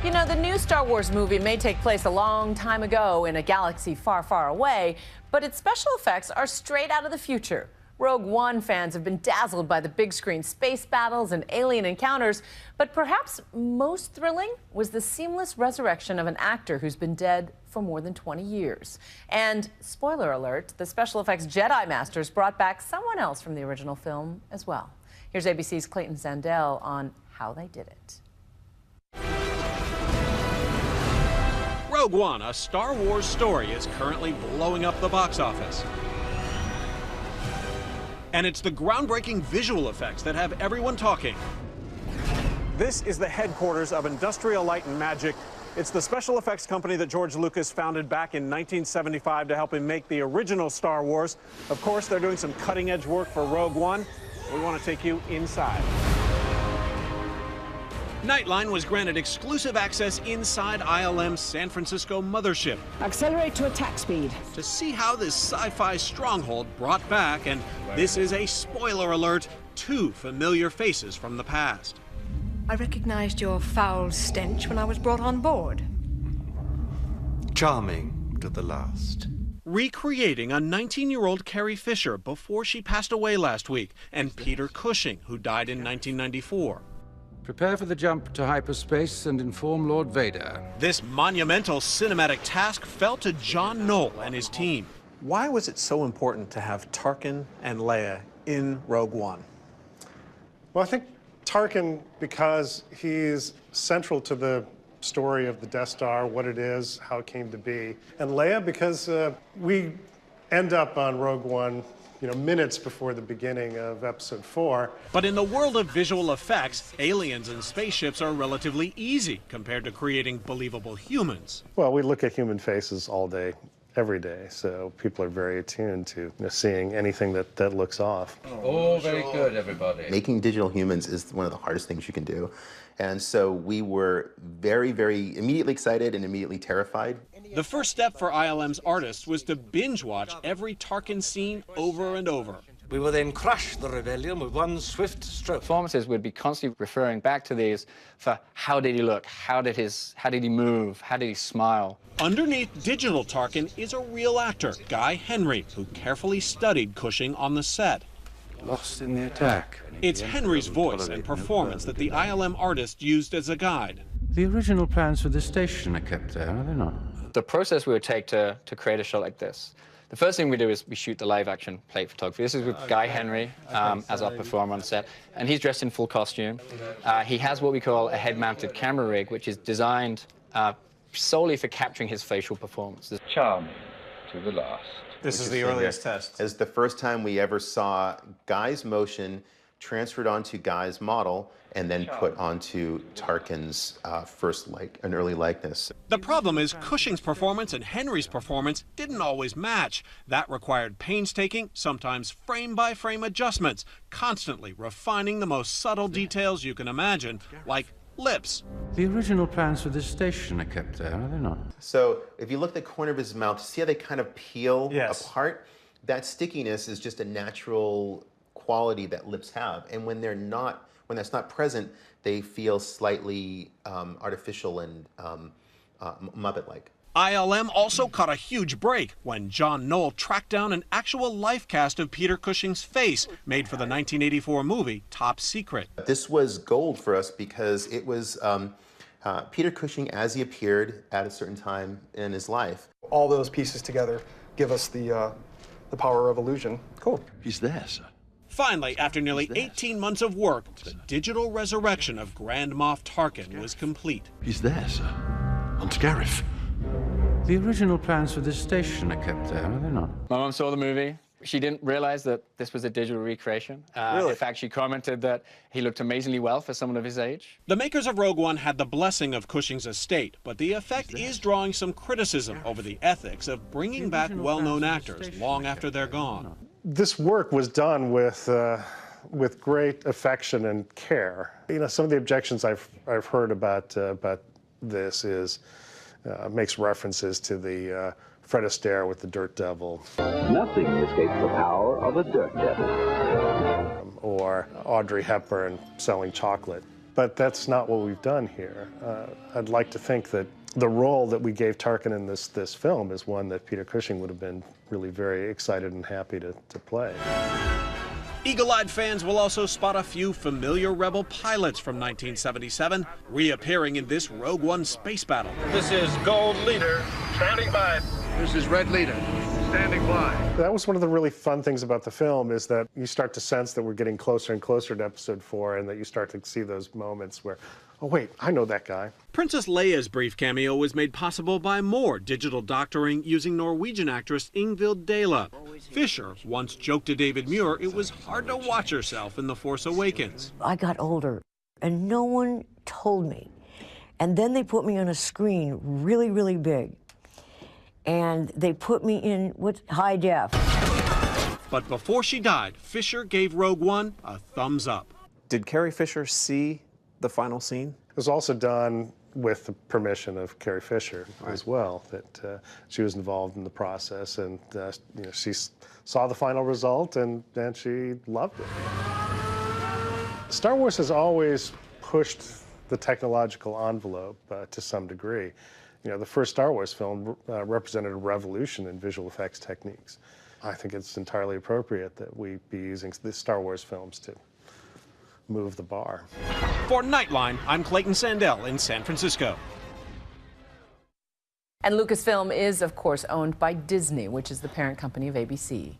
You know, the new Star Wars movie may take place a long time ago in a galaxy far, far away, but its special effects are straight out of the future. Rogue One fans have been dazzled by the big screen space battles and alien encounters, but perhaps most thrilling was the seamless resurrection of an actor who's been dead for more than 20 years. And, spoiler alert, the special effects Jedi Masters brought back someone else from the original film as well. Here's ABC's Clayton Sandell on how they did it. Rogue One, a Star Wars story, is currently blowing up the box office. And it's the groundbreaking visual effects that have everyone talking. This is the headquarters of Industrial Light and Magic. It's the special effects company that George Lucas founded back in 1975 to help him make the original Star Wars. Of course, they're doing some cutting-edge work for Rogue One. We want to take you inside. Nightline was granted exclusive access inside ILM's San Francisco mothership. Accelerate to attack speed. To see how this sci-fi stronghold brought back, and this is a spoiler alert, two familiar faces from the past. I recognized your foul stench when I was brought on board. Charming to the last. Recreating a 19-year-old Carrie Fisher before she passed away last week, and Peter Cushing, who died in 1994. Prepare for the jump to hyperspace and inform Lord Vader. This monumental cinematic task fell to John Knoll and his team. Why was it so important to have Tarkin and Leia in Rogue One? Well, I think Tarkin, because he's central to the story of the Death Star, what it is, how it came to be. And Leia, because we end up on Rogue One, minutes before the beginning of Episode 4. But in the world of visual effects, aliens and spaceships are relatively easy compared to creating believable humans. Well, we look at human faces all day, every day, so people are very attuned to seeing anything that looks off. Oh, very good, everybody. Making digital humans is one of the hardest things you can do. And so we were very, very immediately excited and immediately terrified. The first step for ILM's artists was to binge watch every Tarkin scene over and over. We will then crush the rebellion with one swift stroke. Performances would be constantly referring back to these for how did he look, how did he move, how did he smile. Underneath digital Tarkin is a real actor, Guy Henry, who carefully studied Cushing on the set. Lost in the attack. It's Henry's voice and performance that the ILM artist used as a guide. The original plans for this station are kept there, are they not? The process we would take to create a shot like this, the first thing we do is we shoot the live action plate photography. This is with Guy Henry as our performer on set, and he's dressed in full costume. He has what we call a head-mounted camera rig, which is designed solely for capturing his facial performance. Charming to the last. This is the earliest test. It's the first time we ever saw Guy's motion transferred onto Guy's model and then put onto Tarkin's an early likeness. The problem is Cushing's performance and Henry's performance didn't always match. That required painstaking, sometimes frame-by-frame adjustments, constantly refining the most subtle details you can imagine, like lips. The original plans for this station are kept there, are they not? So if you look at the corner of his mouth, see how they kind of peel Yes. apart? That stickiness is just a natural quality that lips have, and when that's not present, they feel slightly artificial and Muppet-like. ILM also caught a huge break when John Knoll tracked down an actual life cast of Peter Cushing's face, made for the 1984 movie Top Secret. This was gold for us because it was Peter Cushing as he appeared at a certain time in his life. All those pieces together give us the power of illusion. Cool. He's there, sir. Finally, after nearly 18 months of work, the digital resurrection of Grand Moff Tarkin was complete. He's there, sir. On Scarif. The original plans for this station are kept there, are they not? My mom saw the movie. She didn't realize that this was a digital recreation. Really? In fact, she commented that he looked amazingly well for someone of his age. The makers of Rogue One had the blessing of Cushing's estate, but the effect is drawing some criticism over the ethics of bringing back well-known actors long after they're gone. This work was done with great affection and care. Some of the objections I've heard about this is makes references to the Fred Astaire with the Dirt Devil. Nothing escapes the power of a Dirt Devil. Or Audrey Hepburn selling chocolate. But that's not what we've done here. I'd like to think that the role that we gave Tarkin in this film is one that Peter Cushing would have been really very excited and happy to play. Eagle-eyed fans will also spot a few familiar Rebel pilots from 1977 reappearing in this Rogue One space battle. This is Gold Leader, standing by. This is Red Leader, standing by. That was one of the really fun things about the film, is that you start to sense that we're getting closer and closer to Episode 4, and that you start to see those moments where, oh wait, I know that guy. Princess Leia's brief cameo was made possible by more digital doctoring using Norwegian actress Ingvild Dela. Fisher once joked to David Muir it was hard to watch herself in The Force Awakens. I got older, and no one told me. And then they put me on a screen really, really big. And they put me in high def. But before she died, Fisher gave Rogue One a thumbs up. Did Carrie Fisher see the final scene? It was also done with the permission of Carrie Fisher as well, that she was involved in the process, and she saw the final result and she loved it. Star Wars has always pushed the technological envelope to some degree. The first Star Wars film represented a revolution in visual effects techniques. I think it's entirely appropriate that we be using the Star Wars films to move the bar. For Nightline, I'm Clayton Sandell in San Francisco. And Lucasfilm is, of course, owned by Disney, which is the parent company of ABC.